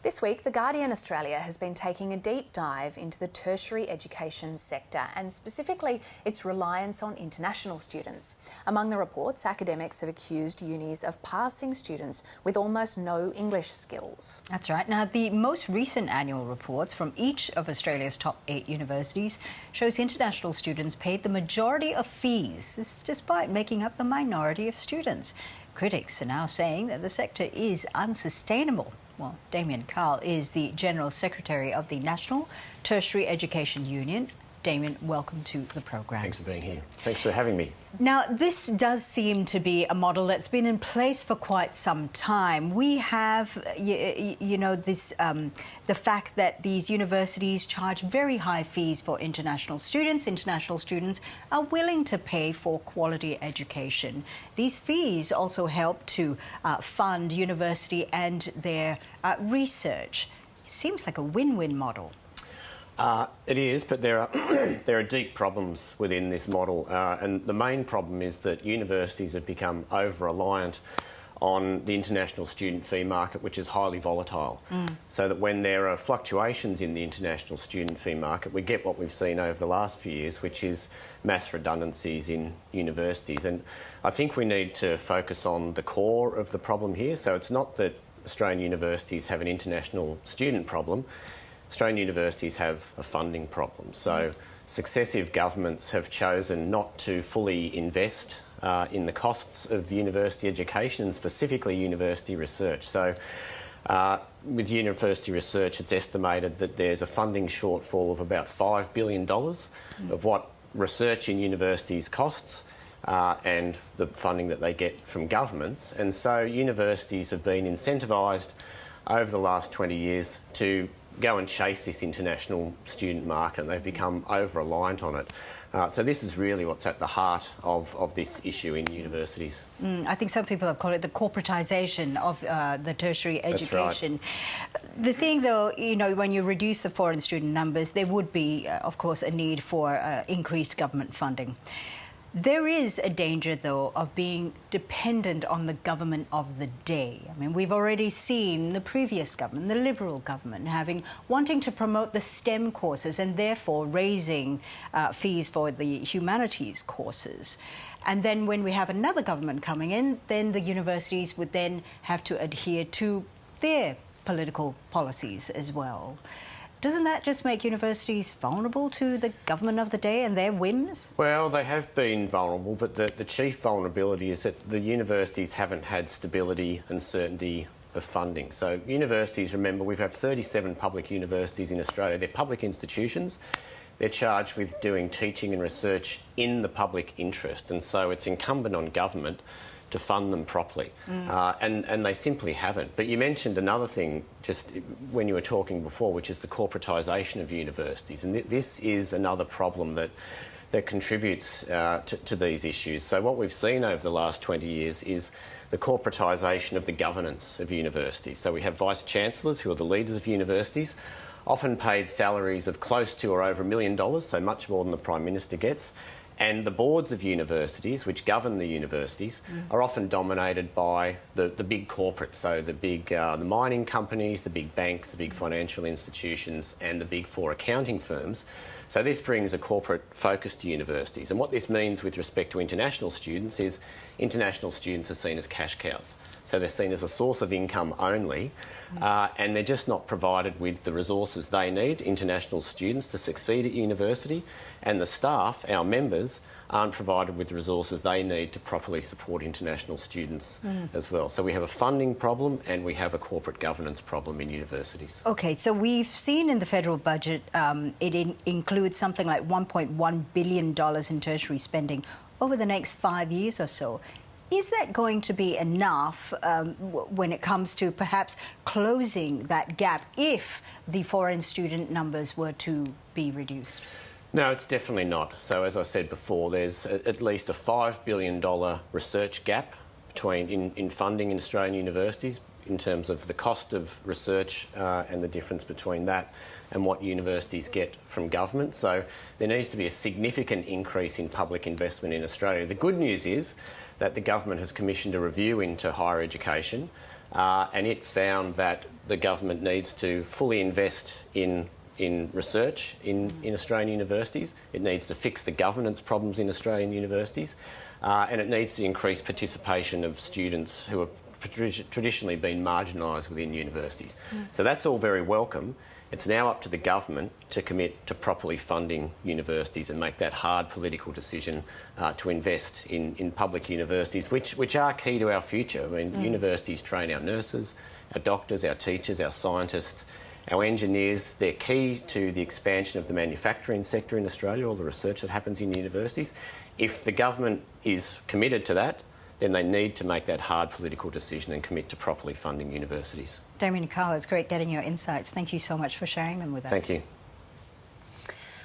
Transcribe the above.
This week, The Guardian Australia has been taking a deep dive into the tertiary education sector and specifically its reliance on international students. Among the reports, academics have accused unis of passing students with almost no English skills. That's right. Now, the most recent annual reports from each of Australia's top 8 universities shows international students paid the majority of fees. This is despite making up the minority of students. Critics are now saying that the sector is unsustainable. Well, Damien Carl is the General Secretary of the National Tertiary Education Union. Damien, welcome to the program. Thanks for being here. Thanks for having me. Now, this does seem to be a model that's been in place for quite some time. We have, the fact that these universities charge very high fees for international students. International students are willing to pay for quality education. These fees also help to fund university and their research. It seems like a win-win model. It is, but there are deep problems within this model, and the main problem is that universities have become over-reliant on the international student fee market, which is highly volatile. So that when there are fluctuations in the international student fee market, we get what we've seen over the last few years, which is mass redundancies in universities. And I think we need to focus on the core of the problem here. So it's not that Australian universities have an international student problem. Australian universities have a funding problem. So successive governments have chosen not to fully invest in the costs of university education and specifically university research. So with university research, it's estimated that there's a funding shortfall of about $5 billion of what research in universities costs and the funding that they get from governments. And so universities have been incentivised over the last 20 years to go and chase this international student market, and they've become over-reliant on it. So this is really what's at the heart of this issue in universities. I think some people have called it the corporatisation of the tertiary education. That's right. The thing, though, when you reduce the foreign student numbers, there would be, of course, a need for increased government funding. There is a danger, though, of being dependent on the government of the day. I mean, we've already seen the previous government, the Liberal government, wanting to promote the STEM courses and therefore raising fees for the humanities courses. And then when we have another government coming in, then the universities would then have to adhere to their political policies as well. Doesn't that just make universities vulnerable to the government of the day and their whims? Well, they have been vulnerable, but the chief vulnerability is that the universities haven't had stability and certainty of funding. So universities, remember, we've had 37 public universities in Australia. They're public institutions. They're charged with doing teaching and research in the public interest, and so it's incumbent on government to fund them properly. And they simply haven't. But you mentioned another thing just when you were talking before, which is the corporatisation of universities. And this is another problem that contributes to these issues. So what we've seen over the last 20 years is the corporatisation of the governance of universities. So we have vice-chancellors who are the leaders of universities, often paid salaries of close to or over $1 million, so much more than the Prime Minister gets. And the boards of universities, which govern the universities, are often dominated by the big corporates, so the mining companies, the big banks, the big financial institutions and the big four accounting firms. So this brings a corporate focus to universities. And what this means with respect to international students is international students are seen as cash cows. So they're seen as a source of income only, and they're just not provided with the resources they need, international students, to succeed at university, and the staff, our members, aren't provided with the resources they need to properly support international students as well. So we have a funding problem and we have a corporate governance problem in universities. OK, so we've seen in the federal budget it includes something like $1.1 billion in tertiary spending over the next 5 years or so. Is that going to be enough when it comes to perhaps closing that gap if the foreign student numbers were to be reduced? No, it's definitely not. So as I said before, there's at least a $5 billion research gap in funding in Australian universities in terms of the cost of research and the difference between that and what universities get from government. So there needs to be a significant increase in public investment in Australia. The good news is that the government has commissioned a review into higher education and it found that the government needs to fully invest in research in Australian universities. It needs to fix the governance problems in Australian universities, and it needs to increase participation of students who have traditionally been marginalised within universities. So that's all very welcome. It's now up to the government to commit to properly funding universities and make that hard political decision to invest in public universities, which are key to our future. I mean, universities train our nurses, our doctors, our teachers, our scientists, our engineers. They're key to the expansion of the manufacturing sector in Australia, all the research that happens in universities. If the government is committed to that, then they need to make that hard political decision and commit to properly funding universities. Damien and Carl, it's great getting your insights. Thank you so much for sharing them with us. Thank you.